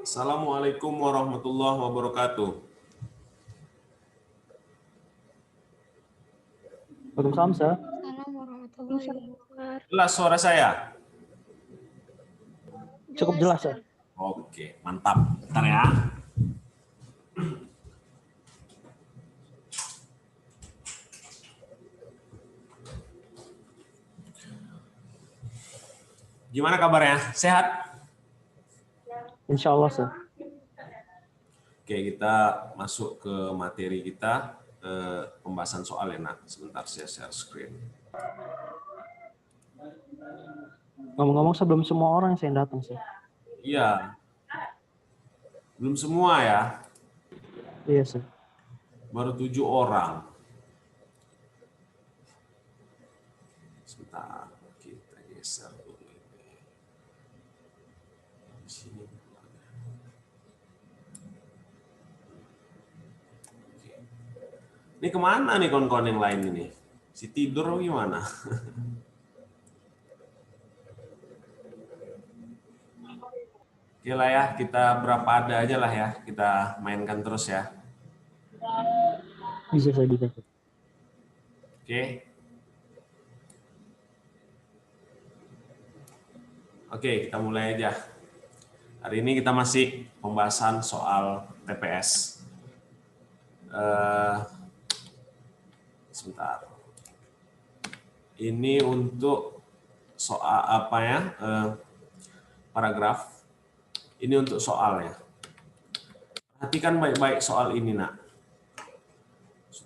Assalamualaikum warahmatullahi wabarakatuh. Waalaikumsalam, Sir. Assalamualaikum warahmatullahi wabarakatuh. Jelas suara saya? Cukup jelas, Sir. Oke, mantap. Bentar ya. Gimana kabarnya? Sehat? Insya Allah, Sir. Oke, kita masuk ke materi kita, pembahasan soal ya, Nak. Sebentar saya share screen. Ngomong-ngomong, sebelum semua orang yang datang, Sir. Iya. Belum semua ya. Iya, Sir. Baru 7 orang. Sebentar, kita geser dulu ini. Di sini. Oke. Ini kemana nih kawan-kawan yang lain ini? Si tidur atau gimana? Oke lah ya, kita berapa ada aja lah ya, kita mainkan terus ya. Bisa, Sir. Bisa. Oke. Oke, kita mulai aja. Hari ini kita masih pembahasan soal TPS. Sebentar. Ini untuk soal apa ya? Paragraf. Ini untuk soalnya. Perhatikan baik-baik soal ini, Nak.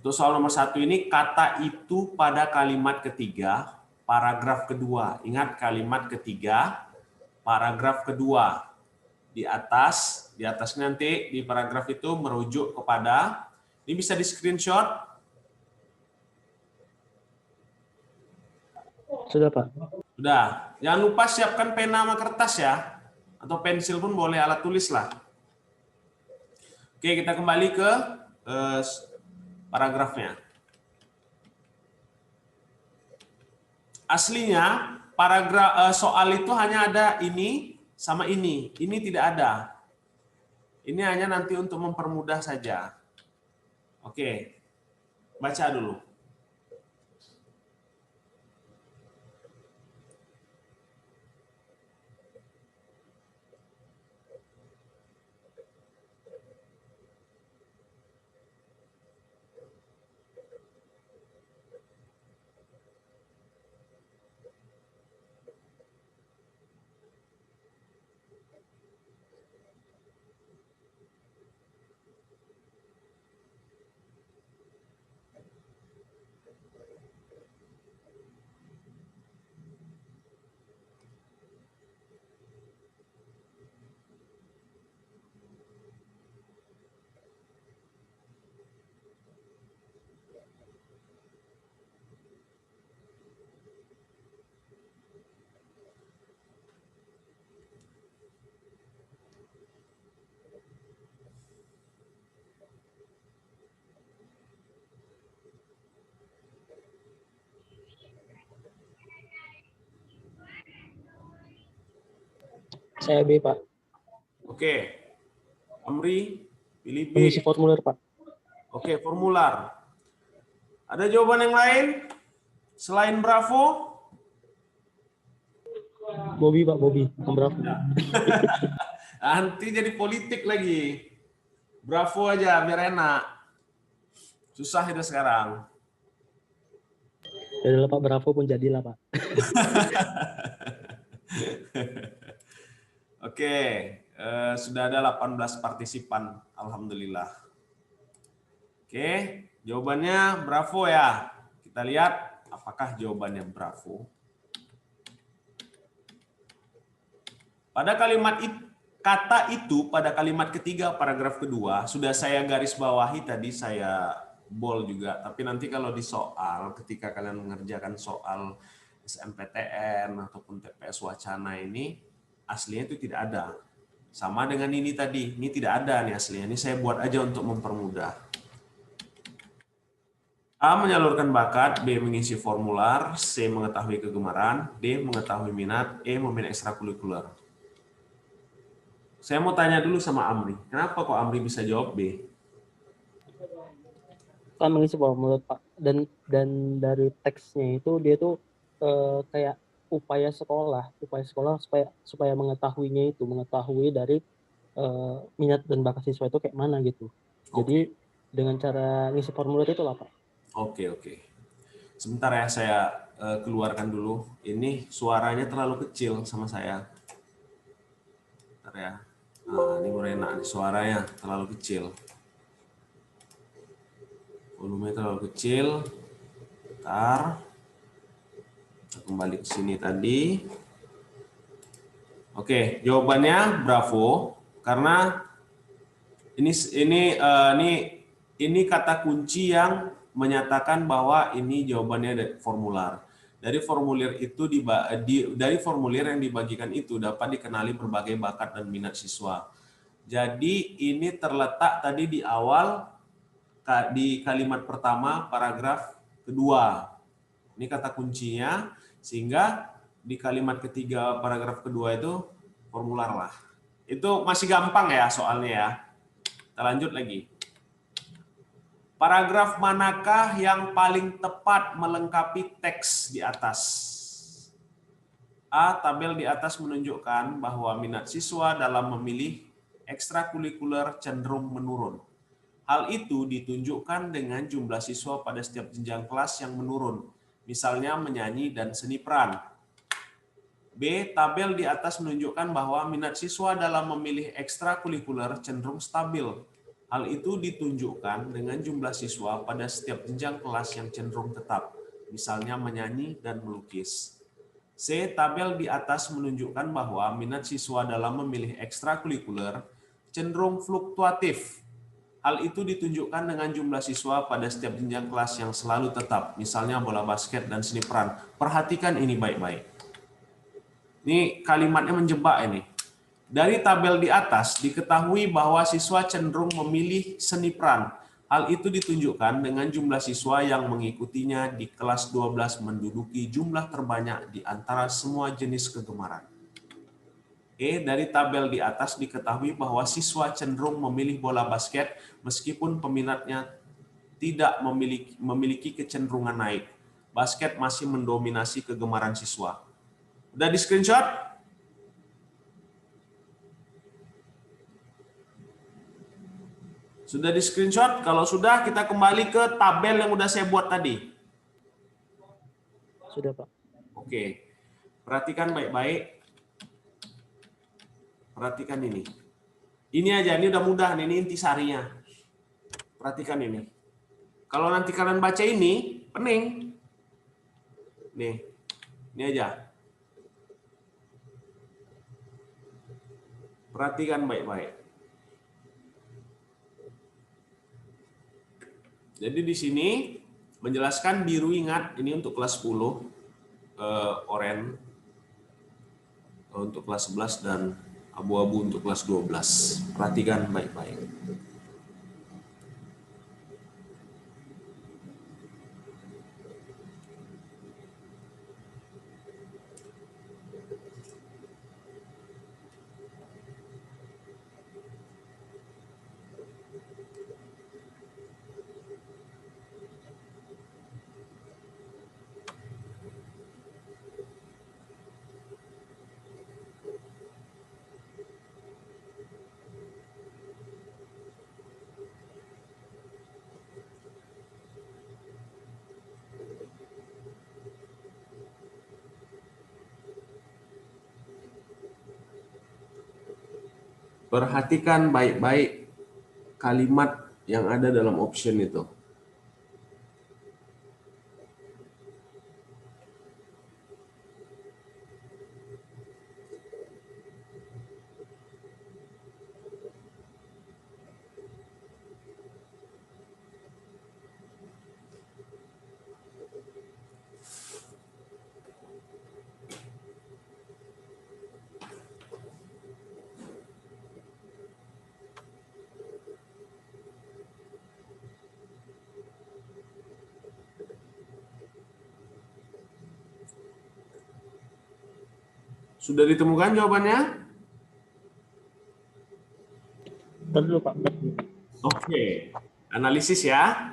Untuk soal nomor 1 ini, kata itu pada kalimat ketiga, paragraf kedua. Ingat kalimat ketiga, paragraf kedua. Di atas nanti di paragraf itu merujuk kepada, ini bisa di screenshot. Sudah, Pak. Sudah. Jangan lupa siapkan pena sama kertas ya. Atau pensil pun boleh, alat tulis lah. Oke, kita kembali ke paragrafnya. Aslinya paragraf soal itu hanya ada ini sama ini. Ini tidak ada. Ini hanya nanti untuk mempermudah saja. Oke. Baca dulu. Saya B, Pak. Oke. Amri, pilih B. Mengisi formulir, Pak. Oke, formular. Ada jawaban yang lain? Selain Bravo? Bobby, Pak. Bobby. Bravo. Nanti jadi politik lagi. Bravo aja, biar enak. Susah itu sekarang. Jadilah, Pak. Bravo pun jadilah, Pak. Oke, sudah ada 18 partisipan. Alhamdulillah. Oke, jawabannya Bravo ya. Kita lihat apakah jawabannya Bravo. Pada kalimat kata itu pada kalimat ketiga paragraf kedua sudah saya garis bawahi tadi, saya bold juga. Tapi nanti kalau di soal ketika kalian mengerjakan soal SNMPTN ataupun TPS Wacana ini aslinya itu tidak ada. Sama dengan ini tadi, ini tidak ada nih aslinya. Ini saya buat aja untuk mempermudah. A. Menyalurkan bakat, B. Mengisi formular, C. Mengetahui kegemaran, D. Mengetahui minat, E. Momen ekstrakurikuler. Saya mau tanya dulu sama Amri. Kenapa kok Amri bisa jawab B? Kan mengisi formulir Pak, dan dari teksnya itu dia tuh kayak upaya sekolah supaya supaya mengetahui dari minat dan bakat siswa itu kayak mana gitu. Oke, Jadi dengan cara ngisi formulir itu lah Pak. oke, oke. Sebentar ya, saya keluarkan dulu. Ini suaranya terlalu kecil sama saya. Bentar ya. Nah, ini mulai enak nih, suaranya terlalu kecil. Volumenya terlalu kecil. Bentar. Kita kembali ke sini tadi. Oke, jawabannya bravo karena ini kata kunci yang menyatakan bahwa ini jawabannya dari formular. Dari formulir itu dari formulir yang dibagikan itu dapat dikenali berbagai bakat dan minat siswa. Jadi ini terletak tadi di awal di kalimat pertama paragraf kedua. Ini kata kuncinya, sehingga di kalimat ketiga paragraf kedua itu formular lah. Itu masih gampang ya soalnya ya. Kita lanjut lagi. Paragraf manakah yang paling tepat melengkapi teks di atas? A. Tabel di atas menunjukkan bahwa minat siswa dalam memilih ekstrakurikuler cenderung menurun. Hal itu ditunjukkan dengan jumlah siswa pada setiap jenjang kelas yang menurun, misalnya menyanyi dan seni peran. B. Tabel di atas menunjukkan bahwa minat siswa dalam memilih ekstrakurikuler cenderung stabil. Hal itu ditunjukkan dengan jumlah siswa pada setiap jenjang kelas yang cenderung tetap, misalnya menyanyi dan melukis. C. Tabel di atas menunjukkan bahwa minat siswa dalam memilih ekstrakurikuler cenderung fluktuatif. Hal itu ditunjukkan dengan jumlah siswa pada setiap jenjang kelas yang selalu tetap, misalnya bola basket dan seni peran. Perhatikan ini baik-baik. Ini kalimatnya menjebak ini. Dari tabel di atas diketahui bahwa siswa cenderung memilih seni peran. Hal itu ditunjukkan dengan jumlah siswa yang mengikutinya di kelas 12 menduduki jumlah terbanyak di antara semua jenis kegemaran. Dari tabel di atas diketahui bahwa siswa cenderung memilih bola basket meskipun peminatnya tidak memiliki kecenderungan naik. Basket masih mendominasi kegemaran siswa. Udah di screenshot? Sudah di screenshot? Kalau sudah, kita kembali ke tabel yang udah saya buat tadi. Sudah Pak. Oke, perhatikan baik-baik. Perhatikan ini. Ini aja, ini udah mudah, ini intisarinya. Perhatikan ini. Kalau nanti kalian baca ini, pening. Nih, ini aja. Perhatikan baik-baik. Jadi di sini menjelaskan biru ingat, ini untuk kelas 10, oranye untuk kelas 11, dan abu-abu untuk kelas 12. Perhatikan baik-baik. Perhatikan baik-baik kalimat yang ada dalam option itu. Sudah ditemukan jawabannya? Bentar dulu Pak. Bentar dulu. Oke, analisis ya.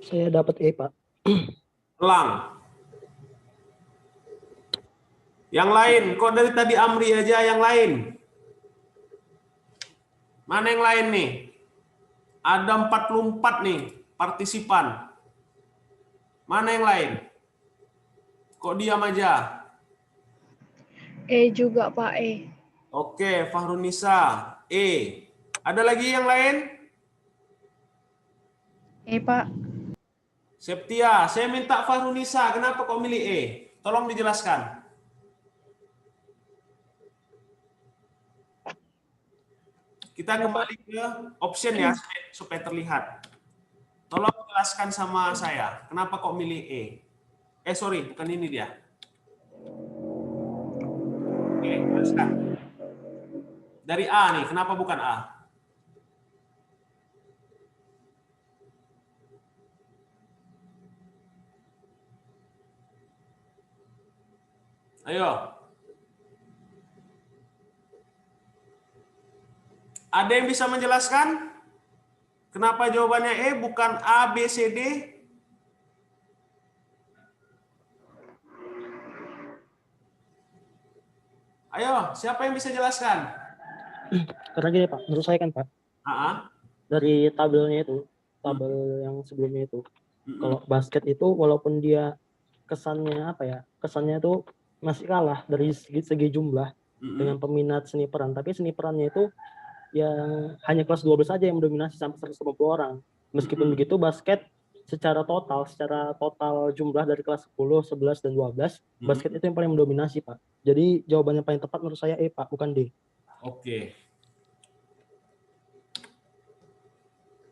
Saya dapat E Pak. Elang. Yang lain, kok dari tadi Amri aja yang lain? Mana yang lain nih? Ada 44 nih partisipan. Mana yang lain? Kok diam aja? E juga Pak, E. Oke, Fahrunisa, E. Ada lagi yang lain? E Pak. Septia, saya minta Fahrunisa, kenapa kok milih E? Tolong dijelaskan. Kita kembali ke option ya, supaya terlihat. Tolong jelaskan sama saya, kenapa kok milih E? Sorry, bukan ini dia. Oke, jelaskan. Dari A nih, kenapa bukan A? Ayo. Ada yang bisa menjelaskan? Kenapa jawabannya E bukan A, B, C, D? Ayo, siapa yang bisa jelaskan? Karena gini Pak, menurut saya kan Pak, dari tabelnya itu, tabel yang sebelumnya itu, kalau basket itu walaupun dia kesannya apa ya, kesannya itu masih kalah dari segi jumlah dengan peminat seni peran, tapi seni perannya itu yang hanya kelas 12 saja yang mendominasi sampai 150 orang. Meskipun begitu basket secara total jumlah dari kelas 10, 11 dan 12, basket itu yang paling mendominasi, Pak. Jadi jawabannya paling tepat menurut saya E, Pak, bukan D. Oke.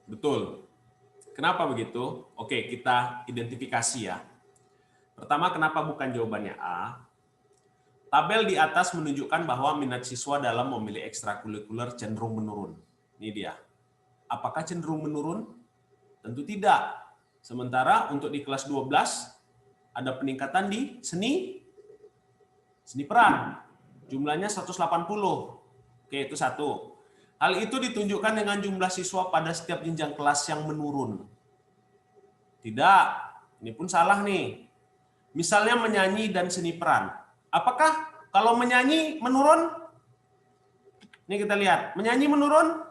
Betul. Kenapa begitu? Oke, kita identifikasi ya. Pertama, kenapa bukan jawabannya A? Tabel di atas menunjukkan bahwa minat siswa dalam memilih ekstrakurikuler cenderung menurun. Ini dia. Apakah cenderung menurun? Tentu tidak. Sementara untuk di kelas 12 ada peningkatan di seni peran. Jumlahnya 180. Oke, itu satu. Hal itu ditunjukkan dengan jumlah siswa pada setiap jenjang kelas yang menurun. Tidak, ini pun salah nih. Misalnya menyanyi dan seni peran. Apakah kalau menyanyi menurun? Ini kita lihat, menyanyi menurun?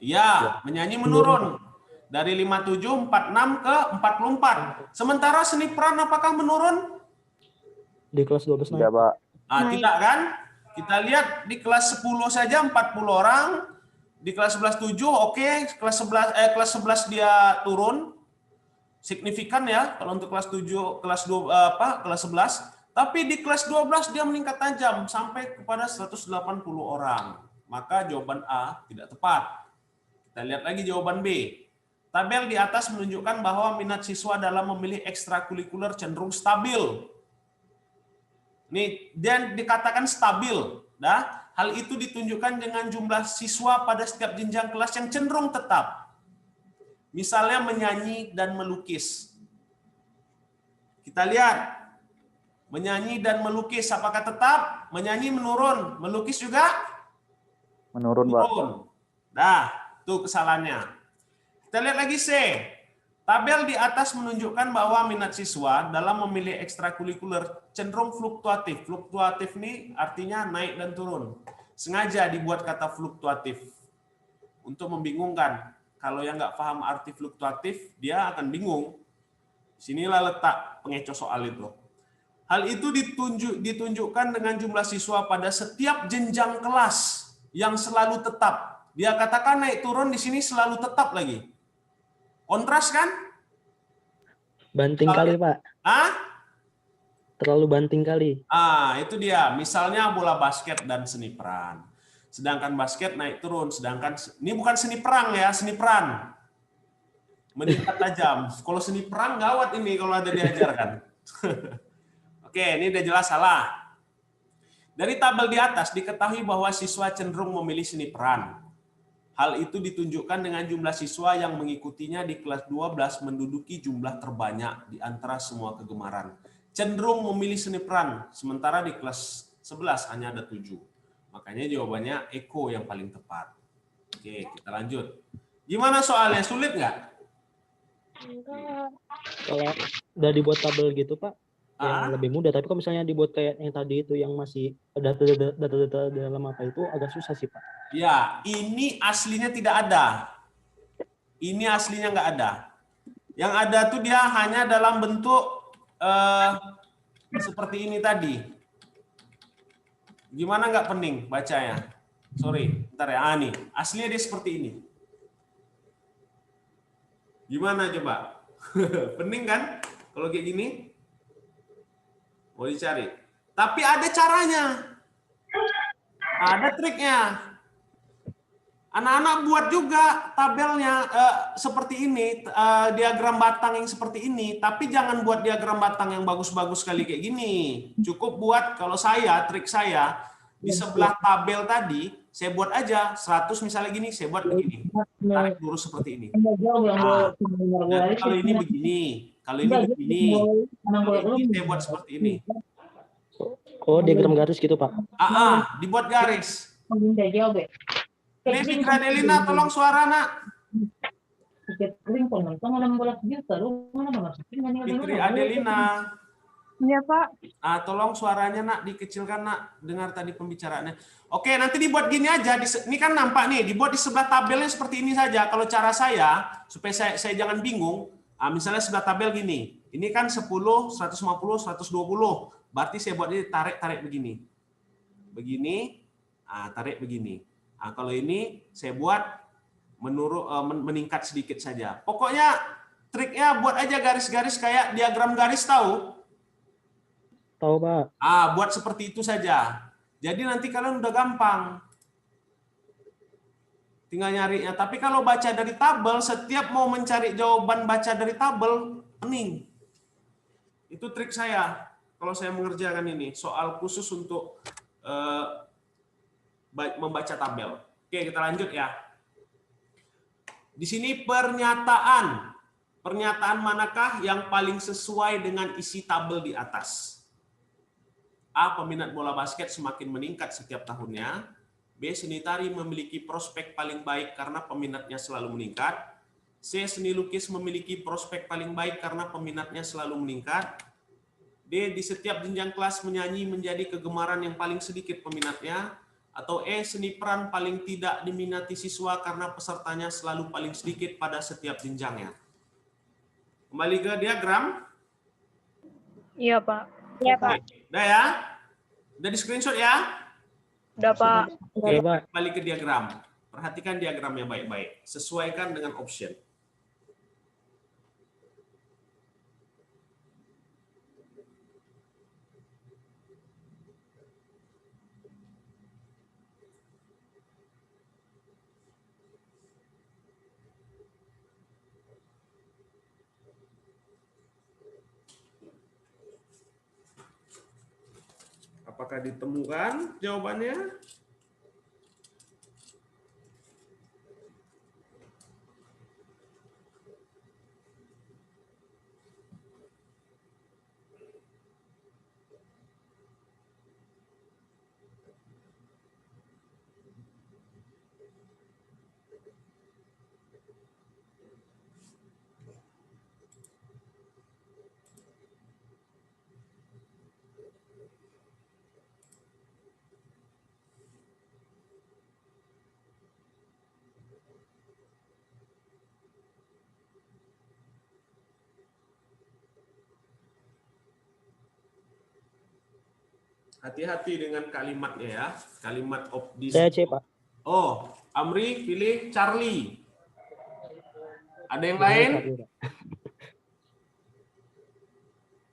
Iya, menyanyi menurun. Dari 57, 46 ke 44. Sementara seni peran apakah menurun? Di kelas 12 naik. Tidak, Pak. Tidak kan? Kita lihat di kelas 10 saja 40 orang, di kelas 11 7, oke, kelas 11 dia turun signifikan ya kalau untuk kelas 7, kelas 11, tapi di kelas 12 dia meningkat tajam sampai kepada 180 orang. Maka jawaban A tidak tepat. Kita lihat lagi jawaban B. Tabel di atas menunjukkan bahwa minat siswa dalam memilih ekstrakurikuler cenderung stabil. Nih, dan dikatakan stabil. Nah, hal itu ditunjukkan dengan jumlah siswa pada setiap jenjang kelas yang cenderung tetap. Misalnya menyanyi dan melukis. Kita lihat. Menyanyi dan melukis apakah tetap? Menyanyi menurun, melukis juga Menurun, Pak. Nah, itu kesalahannya. Kita lihat lagi C. Tabel di atas menunjukkan bahwa minat siswa dalam memilih ekstrakurikuler cenderung fluktuatif. Fluktuatif ini artinya naik dan turun. Sengaja dibuat kata fluktuatif untuk membingungkan. Kalau yang nggak paham arti fluktuatif, dia akan bingung. Sinilah letak pengecoh soal itu. Hal itu ditunjukkan dengan jumlah siswa pada setiap jenjang kelas yang selalu tetap. Dia katakan naik turun di sini selalu tetap lagi. Kontras kan? Banting kali, Pak. Ah? Terlalu banting kali. Itu dia. Misalnya bola basket dan seni peran. Sedangkan basket naik turun. Sedangkan ini bukan seni perang ya, seni peran. Meningkat tajam. Kalau seni perang gawat ini kalau ada diajarkan. Oke, ini udah jelas salah. Dari tabel di atas diketahui bahwa siswa cenderung memilih seni peran. Hal itu ditunjukkan dengan jumlah siswa yang mengikutinya di kelas 12 menduduki jumlah terbanyak di antara semua kegemaran. Cenderung memilih seni peran, sementara di kelas 11 hanya ada 7. Makanya jawabannya Eko yang paling tepat. Oke, kita lanjut. Gimana soalnya? Sulit nggak? Kalau udah dibuat tabel gitu, Pak, yang lebih mudah. Tapi kalau misalnya dibuat kayak yang tadi itu yang masih data-data dalam apa itu agak susah sih, Pak. Ya, ini aslinya tidak ada. Ini aslinya nggak ada. Yang ada tuh dia hanya dalam bentuk seperti ini tadi. Gimana nggak pening bacanya? Sorry, bentar ya. Nih, aslinya dia seperti ini. Gimana coba? Pening kan? Kalau kayak gini? Mau dicari. Tapi ada caranya. Ada triknya. Anak-anak buat juga tabelnya seperti ini, diagram batang yang seperti ini, tapi jangan buat diagram batang yang bagus-bagus sekali kayak gini. Cukup buat, kalau saya, trik saya, di sebelah tabel tadi, saya buat aja 100 misalnya gini, saya buat begini. Tarik lurus seperti ini. Nah, dan kalau ini begini, kalau ini begini, kalau ini saya buat seperti ini. Oh, diagram garis gitu, Pak. Dibuat garis. Levi Gradelina, tolong suara, Nak. Fitri Adelina. Iya, Pak. Tolong suaranya, Nak, dikecilkan, Nak. Dengar tadi pembicaraannya. Oke, nanti dibuat gini aja. Ini kan nampak nih, dibuat di sebelah tabelnya seperti ini saja. Kalau cara saya, supaya saya jangan bingung, misalnya sebelah tabel gini. Ini kan 10, 150, 120. Berarti saya buat ini tarik begini. Begini, tarik begini. Kalau ini saya buat meningkat sedikit saja. Pokoknya triknya buat aja garis-garis kayak diagram garis, tahu? Tahu, Pak. Buat seperti itu saja. Jadi nanti kalian udah gampang. Tinggal nyarinya. Tapi kalau baca dari tabel, setiap mau mencari jawaban baca dari tabel, pening. Itu trik saya. Kalau saya mengerjakan ini, soal khusus untuk membaca tabel. Oke, kita lanjut ya. Di sini pernyataan. Pernyataan manakah yang paling sesuai dengan isi tabel di atas? A. Peminat bola basket semakin meningkat setiap tahunnya. B. Seni tari memiliki prospek paling baik karena peminatnya selalu meningkat. C. Seni lukis memiliki prospek paling baik karena peminatnya selalu meningkat. D. Di setiap jenjang kelas menyanyi menjadi kegemaran yang paling sedikit peminatnya. Atau E. Seni peran paling tidak diminati siswa karena pesertanya selalu paling sedikit pada setiap jenjangnya. Kembali ke diagram. Iya, Pak. Iya, Pak. Udah ya? Udah di screenshot ya? Udah, Pak. Oke, Pak. Kembali ke diagram. Perhatikan diagramnya baik-baik. Sesuaikan dengan option. Apakah ditemukan jawabannya? Hati-hati dengan kalimatnya ya. Kalimat di Saya C, Pak. Oh, Amri pilih Charlie. Ada yang Saya lain? Charlie, Pak.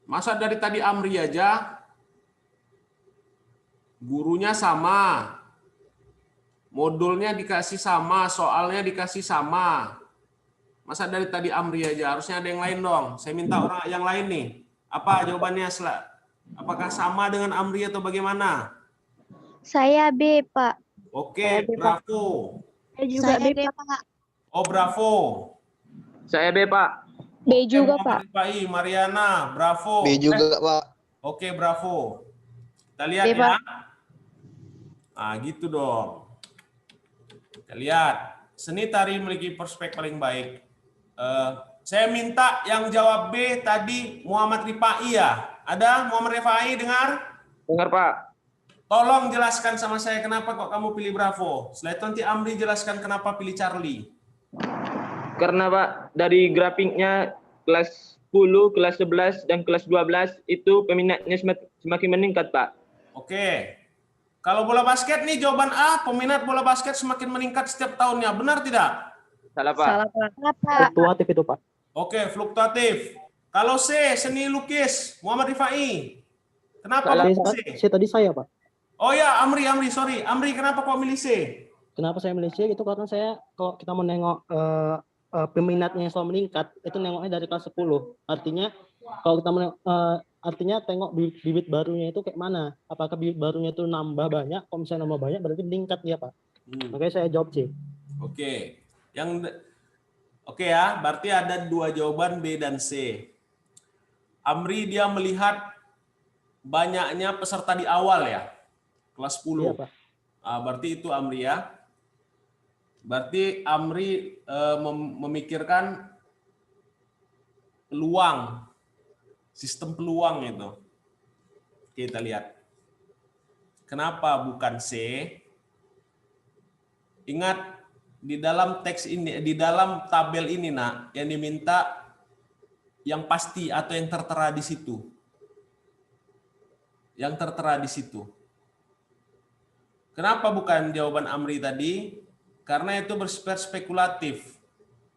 Masa dari tadi Amri aja? Gurunya sama. Modulnya dikasih sama, soalnya dikasih sama. Masa dari tadi Amri aja? Harusnya ada yang lain dong. Saya minta orang yang lain nih. Apa jawabannya? Apakah sama dengan Amri atau bagaimana? Saya B, Pak. Oke, bravo. Saya juga B, D, Pak. Pak. Oh, bravo. Saya B, Pak. B juga, Muhammad Pak. Rifai, Mariana, bravo. B juga, Pak. Oke, bravo. Kita lihat B, ya. Pak. Nah, gitu dong. Kita lihat. Seni tari memiliki prospek paling baik. Saya minta yang jawab B tadi Muhammad Rifai ya. Ada Muhammad Rifai, dengar? Dengar, Pak. Tolong jelaskan sama saya kenapa kok kamu pilih Bravo. Setelah itu nanti Amri jelaskan kenapa pilih Charlie. Karena, Pak, dari grafiknya kelas 10, kelas 11, dan kelas 12 itu peminatnya semakin meningkat, Pak. Oke. Kalau bola basket nih jawaban A, peminat bola basket semakin meningkat setiap tahunnya. Benar tidak? Salah, Pak. Salah, Pak. Fluktuatif itu, Pak. Oke, fluktuatif. Kalau C, seni lukis, Muhammad Rifai. Kenapa Salah. pilih C? C tadi saya, Pak. Oh ya, Amri, sorry. Amri, kenapa kok milih C? Kenapa saya milih C? Itu karena saya, kalau kita mau nengok peminatnya yang selalu meningkat, itu nengoknya dari kelas 10. Artinya, kalau kita artinya tengok bibit barunya itu kayak mana. Apakah bibit barunya itu nambah banyak? Kalau misalnya nambah banyak, berarti meningkat dia, Pak. Makanya saya jawab C. Oke. Oke ya, berarti ada dua jawaban B dan C. Amri dia melihat banyaknya peserta di awal ya, kelas 10. Iya, Pak. Berarti itu Amri ya. Berarti Amri memikirkan peluang, sistem peluang itu. Oke, kita lihat. Kenapa bukan C? Ingat, di dalam teks ini, di dalam tabel ini, nak, yang diminta yang pasti atau yang tertera di situ. Yang tertera di situ. Kenapa bukan jawaban Amri tadi? Karena itu bersifat spekulatif.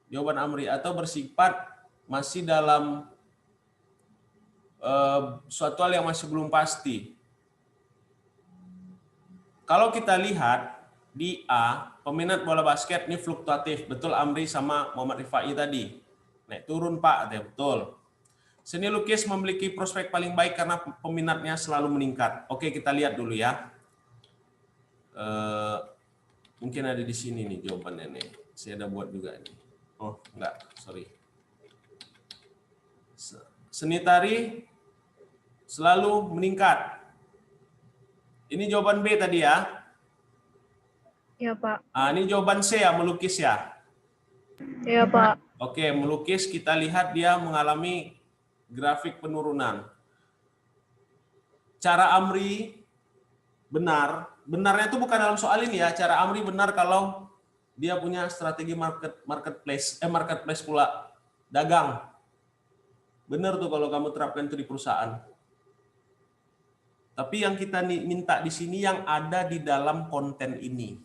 Jawaban Amri atau bersifat masih dalam suatu hal yang masih belum pasti. Kalau kita lihat di A, peminat bola basket ini fluktuatif. Betul Amri sama Muhammad Rifai tadi. Naik turun, Pak. Betul. Seni lukis memiliki prospek paling baik karena peminatnya selalu meningkat. Oke, kita lihat dulu ya. Mungkin ada di sini nih jawabannya nih. Saya ada buat juga nih. Oh, enggak. Sorry. Seni tari selalu meningkat. Ini jawaban B tadi ya. Iya, Pak. Ini jawaban C ya, melukis ya. Iya, Pak. Oke, melukis kita lihat dia mengalami grafik penurunan. Cara Amri benarnya itu bukan dalam soal ini ya. Cara Amri benar kalau dia punya strategi marketplace pula, dagang. Benar tuh kalau kamu terapkan itu di perusahaan. Tapi yang kita minta di sini yang ada di dalam konten ini.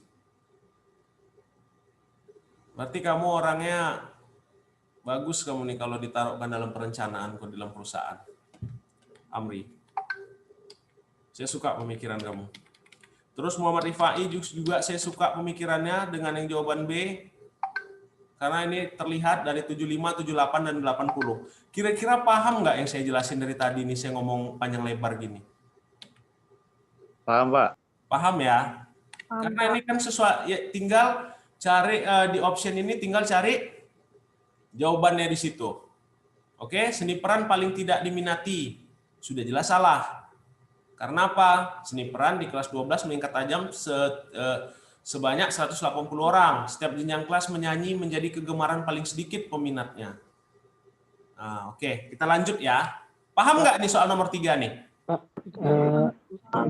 Berarti kamu orangnya bagus kamu nih kalau ditaruhkan dalam perencanaan di dalam perusahaan. Amri. Saya suka pemikiran kamu. Terus Muhammad Rifai juga saya suka pemikirannya dengan yang jawaban B. Karena ini terlihat dari 75, 78, dan 80. Kira-kira paham nggak yang saya jelasin dari tadi nih, saya ngomong panjang lebar gini? Paham, Pak. Paham ya? Paham, Karena Pak. ini kan sesuai, ya, tinggal cari di option ini tinggal cari jawabannya di situ. Oke, seni peran paling tidak diminati. Sudah jelas salah. Karena apa? Seni peran di kelas 12 meningkat tajam sebanyak 180 orang. Setiap jenjang kelas menyanyi menjadi kegemaran paling sedikit peminatnya. Nah, oke, kita lanjut ya. Paham nggak nih soal nomor 3 nih? Pak,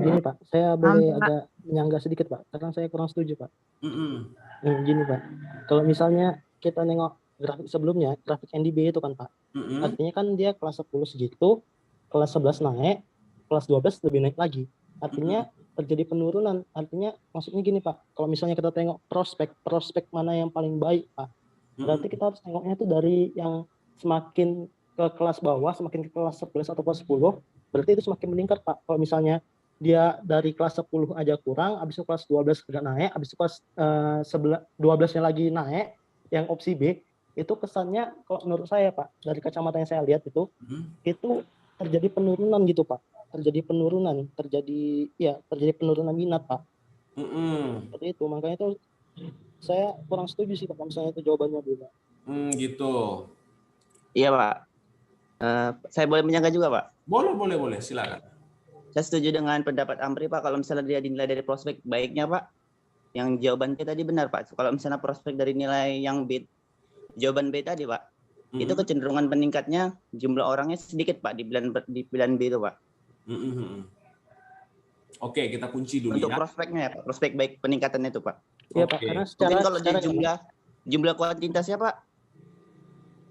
gini Pak, saya boleh agak menyangga sedikit Pak, karena saya kurang setuju Pak. Gini Pak, kalau misalnya kita nengok grafik sebelumnya, grafik NDB itu kan Pak, artinya kan dia kelas 10 segitu, kelas 11 naik, kelas 12 lebih naik lagi. Artinya terjadi penurunan. Artinya maksudnya gini Pak, kalau misalnya kita tengok prospek mana yang paling baik Pak, berarti kita harus tengoknya itu dari yang semakin ke kelas bawah, semakin ke kelas 11 atau kelas 10, berarti itu semakin meningkat Pak. Kalau misalnya dia dari kelas 10 aja kurang, habis itu kelas 12 agak naik, habis itu kelas 12-nya lagi naik, yang opsi B, itu kesannya kalau menurut saya Pak, dari kacamata yang saya lihat itu terjadi penurunan gitu Pak. Terjadi penurunan minat Pak. Seperti itu, makanya itu saya kurang setuju sih Pak, kalau misalnya itu jawabannya B Pak. Gitu. Iya, Pak. Saya boleh menyangka juga, Pak? Boleh, silakan. Saya setuju dengan pendapat Amri, Pak. Kalau misalnya dia dinilai dari prospek baiknya, Pak, yang jawaban B tadi benar, Pak. Kalau misalnya prospek dari nilai yang B, jawaban B tadi, Pak, itu kecenderungan meningkatnya jumlah orangnya sedikit, Pak, di pilihan B itu, Pak. Oke, kita kunci dulu untuk ya. prospeknya ya, Pak. Prospek baik peningkatannya itu, Pak. Iya Pak, karena secara mungkin kalau di jumlah kuantitasnya, Pak,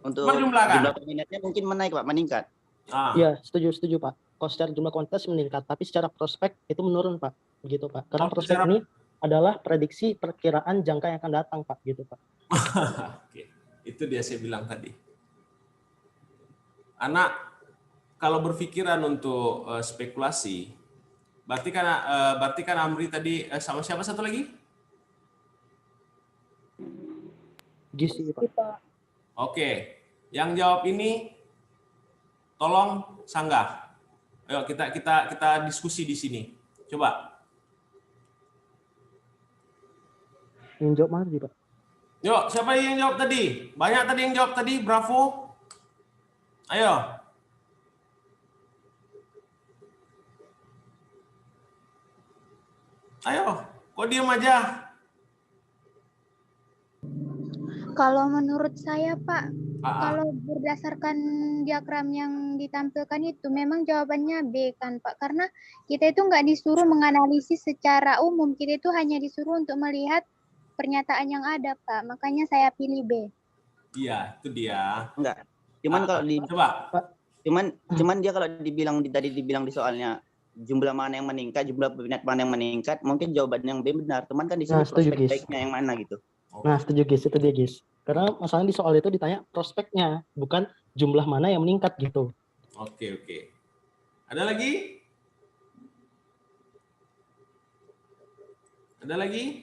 untuk jumlah peminatnya mungkin menaik, Pak, meningkat. Iya, setuju Pak. Kalau secara jumlah kuantitas meningkat, tapi secara prospek itu menurun Pak, begitu Pak. Karena prospek ini adalah prediksi perkiraan jangka yang akan datang Pak, gitu Pak. Oke, itu dia saya bilang tadi. Anak kalau berpikiran untuk spekulasi, berarti kan Amri tadi sama siapa satu lagi? Gisi Pak. Oke, yang jawab ini tolong sanggah. Ayo kita diskusi di sini. Coba. Yang jawab mana Pak? Yuk, siapa yang jawab tadi? Banyak tadi yang jawab tadi, bravo. Ayo. Ayo, kok diam aja? Kalau menurut saya Pak, kalau berdasarkan diagram yang ditampilkan itu memang jawabannya B kan Pak, karena kita itu nggak disuruh menganalisis secara umum, kita itu hanya disuruh untuk melihat pernyataan yang ada Pak, makanya saya pilih B. Iya, itu dia. Enggak, cuman kalau cuman dia kalau tadi dibilang di soalnya jumlah mana yang meningkat, jumlah peminat mana yang meningkat, mungkin jawaban yang B benar, teman kan di sini prospek baiknya yang mana gitu. Nah, setuju Gis, itu dia Gis. Karena masalahnya di soal itu ditanya prospeknya, bukan jumlah mana yang meningkat gitu. Oke. Ada lagi? Ada lagi?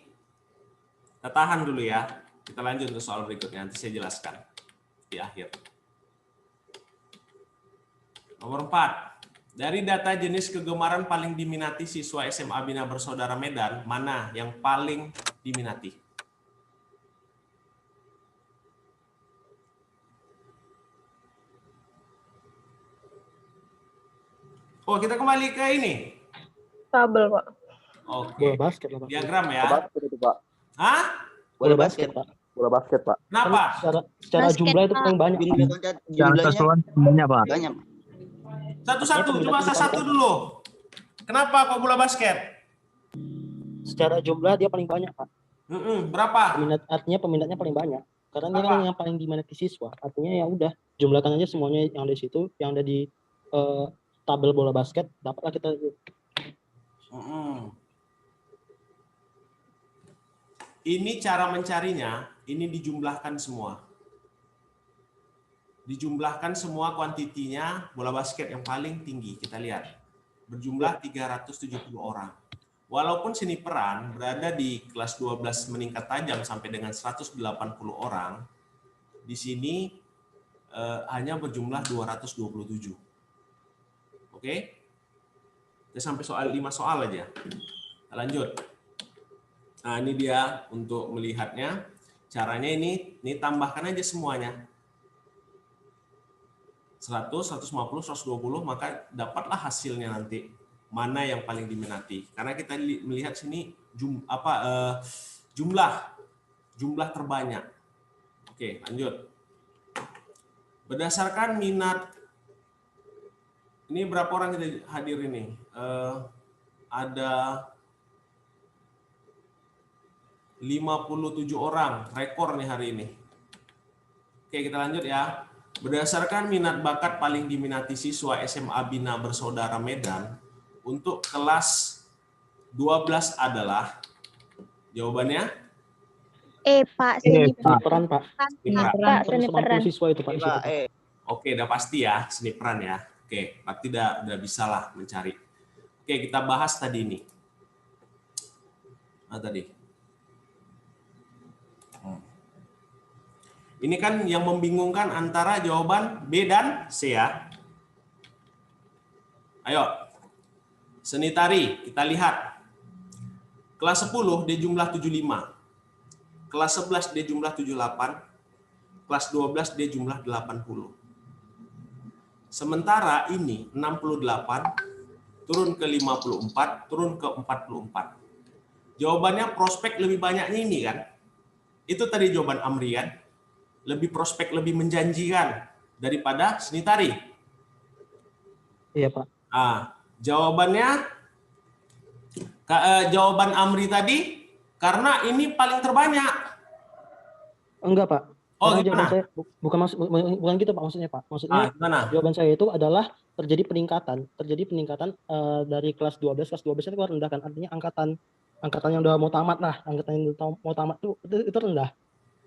Kita tahan dulu ya. Kita lanjut ke soal berikutnya, nanti saya jelaskan di akhir. Nomor 4. Dari data jenis kegemaran paling diminati siswa SMA Bina Bersaudara Medan, mana yang paling diminati? Oh, kita kembali ke ini. Tabel, Pak. Oke. Bola basket lah Pak. Diagram ya. Bola basket itu, Pak. Hah? Bola basket Pak. Bola basket, Pak. Kenapa? Secara jumlah itu paling banyak. Jumlahnya Pak. Banyak. Satu-satu, cuma satu dulu. Kenapa kok bola basket? Secara jumlah dia paling banyak Pak. Berapa? Artinya peminatnya paling banyak. Karena dia kan yang paling diminati siswa. Artinya ya udah, jumlahkan aja semuanya yang ada di situ, yang ada di tabel bola basket, dapatlah kita. Ini cara mencarinya, ini dijumlahkan semua. Dijumlahkan semua kuantitinya bola basket yang paling tinggi, kita lihat. Berjumlah 370 orang. Walaupun seni peran berada di kelas 12 meningkat tajam sampai dengan 180 orang, di sini hanya berjumlah 227. Oke? Ya, sampai 5 soal aja. Kita lanjut. Nah, ini dia untuk melihatnya. Caranya ini tambahkan aja semuanya. 100, 150, 120, maka dapatlah hasilnya nanti. Mana yang paling diminati. Karena kita melihat sini jumlah terbanyak. Oke, lanjut. Berdasarkan minat, ini berapa orang kita hadir ini? Ada 57 orang, rekor nih hari ini. Oke, kita lanjut ya. Berdasarkan minat bakat paling diminati siswa SMA Bina Bersaudara Medan, untuk kelas 12 adalah, jawabannya? Pak, seni Peran, Pak. Pak, seni 180 peran. siswa itu, Pak. di situ, Pak, Pak. Oke, udah pasti ya, seni peran ya. Oke, berarti udah bisa lah mencari. Oke, kita bahas tadi ini. Tadi. Ini kan yang membingungkan antara jawaban B dan C ya. Ayo, seni tari, kita lihat. Kelas 10 dia jumlah 75. Kelas 11 dia jumlah 78. Kelas 12 dia jumlah 80. Sementara ini 68 turun ke 54, turun ke 44. Jawabannya prospek lebih banyaknya ini kan. Itu tadi jawaban Amri kan. Lebih prospek, lebih menjanjikan daripada seni tari. Iya, Pak. Jawabannya jawaban Amri tadi karena ini paling terbanyak. Enggak, Pak. Oh, Karena gimana? jawaban saya bukan gitu, Pak, maksudnya, Pak. Maksudnya Gimana? jawaban saya itu adalah terjadi peningkatan dari kelas 12 itu rendah kan, artinya angkatan yang udah mau tamat lah, angkatan yang udah mau tamat itu rendah.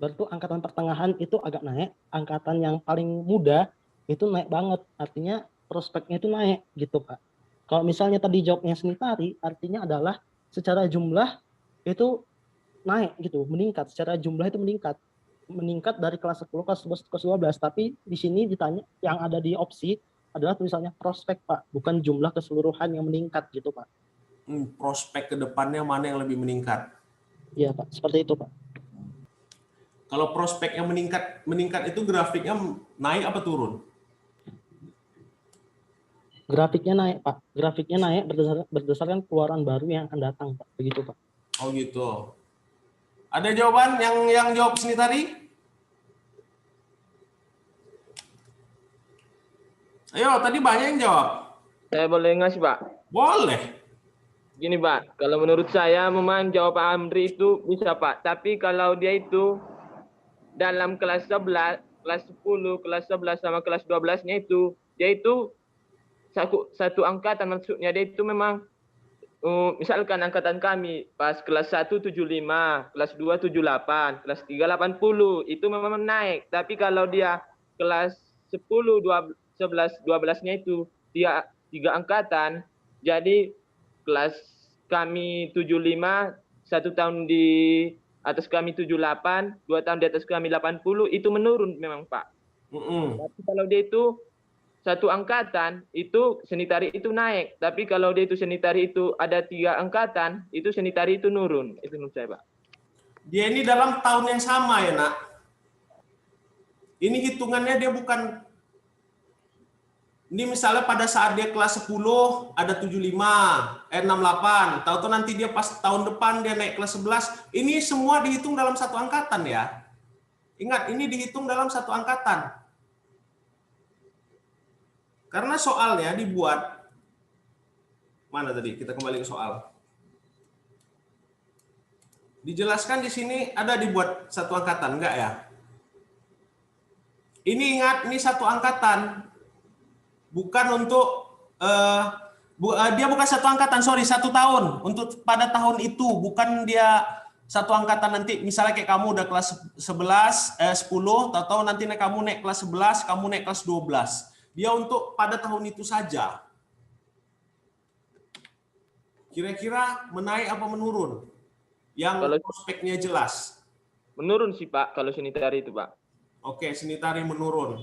Berarti angkatan pertengahan itu agak naik, angkatan yang paling muda itu naik banget, artinya prospeknya itu naik gitu, Pak. Kalau misalnya tadi jawabnya seni tari, artinya adalah secara jumlah itu naik gitu, meningkat, secara jumlah itu meningkat dari kelas 10, kelas 11, kelas 12, tapi di sini ditanya yang ada di opsi adalah tulisannya prospek, Pak, bukan jumlah keseluruhan yang meningkat gitu, Pak. Prospek ke depannya mana yang lebih meningkat? Iya, Pak, seperti itu, Pak. Kalau prospek yang meningkat itu grafiknya naik apa turun? Grafiknya naik, Pak. Grafiknya naik berdasarkan keluaran baru yang akan datang, Pak. Begitu, Pak. Oh gitu. Ada jawaban yang jawab seni tari? Ayo, tadi banyak yang jawab. Saya boleh ngasih, Pak? Boleh. Gini, Pak, kalau menurut saya memang jawaban Amri itu bisa, Pak. Tapi kalau dia itu dalam kelas 11, kelas 10, kelas 11 sama kelas 12-nya itu, dia itu satu angkatan, maksudnya dia itu memang misalkan angkatan kami pas kelas 1 75, kelas 2 78, kelas 3 80, itu memang naik. Tapi kalau dia kelas 10, 11, 12-nya itu dia 3 angkatan, jadi kelas kami 75, 1 tahun di atas kami 78, 2 tahun di atas kami 80, itu menurun memang, Pak. Tapi kalau dia itu satu angkatan, itu seni tari itu naik. Tapi kalau dia itu seni tari itu ada 3 angkatan, itu seni tari itu nurun. Itu menurut saya, Pak. Dia ini dalam tahun yang sama ya, Nak. Ini hitungannya dia bukan, ini misalnya pada saat dia kelas 10 ada 75, 68. Tahu-tahu nanti dia pas tahun depan dia naik kelas 11. Ini semua dihitung dalam satu angkatan ya. Ingat, ini dihitung dalam satu angkatan. Karena soalnya dibuat, mana tadi? Kita kembali ke soal. Dijelaskan di sini ada dibuat satu angkatan, enggak ya? Ini ingat, ini satu angkatan. Bukan untuk, dia bukan satu angkatan, sorry, 1 tahun. Untuk pada tahun itu, bukan dia satu angkatan nanti. Misalnya kayak kamu udah kelas 10, tahu-tahu nanti kamu naik kelas 11, kamu naik kelas 12. Dia untuk pada tahun itu saja. Kira-kira menaik apa menurun? Yang prospeknya jelas. Menurun sih, Pak, kalau seni tari itu, Pak. Oke, seni tari menurun.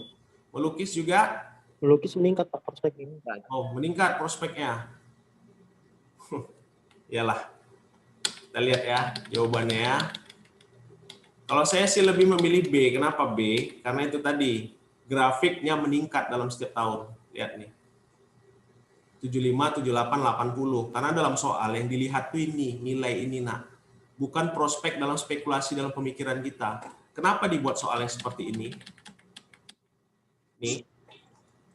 Melukis juga? Melukis meningkat, Pak, prospeknya. Oh, meningkat prospeknya. Iyalah. Kita lihat ya jawabannya ya. Kalau saya sih lebih memilih B. Kenapa B? Karena itu tadi grafiknya meningkat dalam setiap tahun. Lihat nih. 75, 78, 80. Karena dalam soal yang dilihat tuh ini, nilai ini nak. Bukan prospek dalam spekulasi dalam pemikiran kita. Kenapa dibuat soal yang seperti ini? Nih.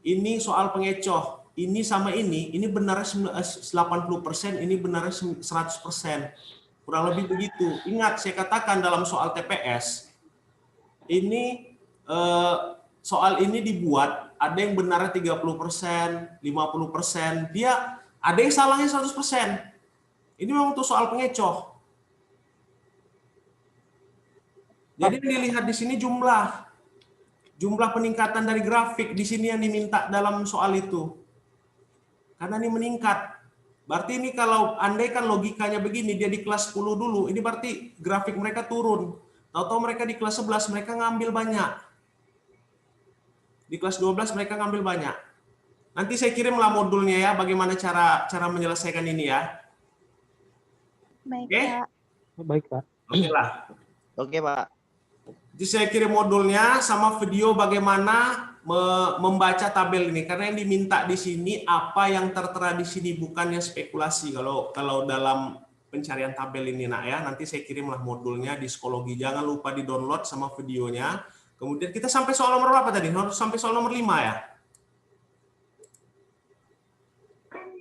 Ini soal pengecoh. Ini sama ini benarnya 80%, ini benarnya 100%. Kurang lebih begitu. Ingat, saya katakan dalam soal TPS, ini soal ini dibuat, ada yang benarnya 30%, 50%, dia ada yang salahnya 100%. Ini memang untuk soal pengecoh. Jadi dilihat di sini jumlah peningkatan dari grafik di sini yang diminta dalam soal itu. Karena ini meningkat. Berarti ini kalau andai kan logikanya begini, dia di kelas 10 dulu, ini berarti grafik mereka turun. Tahu-tahu mereka di kelas 11 mereka ngambil banyak. Di kelas 12 mereka ngambil banyak. Nanti saya kirimlah modulnya ya, bagaimana cara menyelesaikan ini ya. Baik, Oke? Pak. Baik, Pak. Oke lah. Oke, Pak. Jadi saya kirim modulnya sama video bagaimana membaca tabel ini, karena yang diminta di sini apa yang tertera di sini, bukannya spekulasi. Kalau dalam pencarian tabel ini nak ya, nanti saya kirimlah modulnya di psikologi. Jangan lupa di download sama videonya. Kemudian kita sampai soal nomor berapa tadi? Sampai soal nomor 5 ya.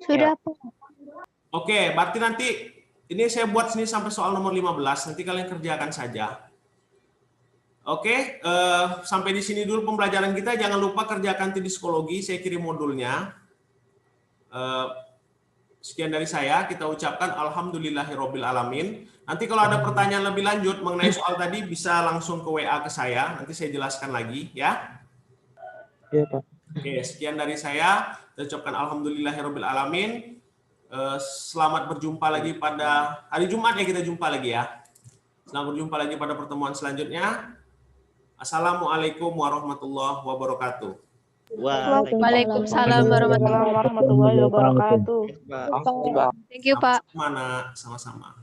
Sudah, Pak. Oke, berarti nanti ini saya buat sini sampai soal nomor 15. Nanti kalian kerjakan saja. Oke, sampai di sini dulu pembelajaran kita. Jangan lupa kerjakan di psikologi. Saya kirim modulnya. Sekian dari saya. Kita ucapkan alhamdulillahirabbil alamin. Nanti kalau ada pertanyaan lebih lanjut mengenai soal tadi bisa langsung ke WA ke saya. Nanti saya jelaskan lagi ya. Iya, Pak. Oke, sekian dari saya. Saya ucapkan alhamdulillahirabbil alamin. Selamat berjumpa lagi pada hari Jumat ya, kita jumpa lagi ya. Selamat berjumpa lagi pada pertemuan selanjutnya. Assalamualaikum warahmatullahi wabarakatuh. Waalaikumsalam warahmatullahi wabarakatuh. Pak. Thank you, Pak. Sama-sama.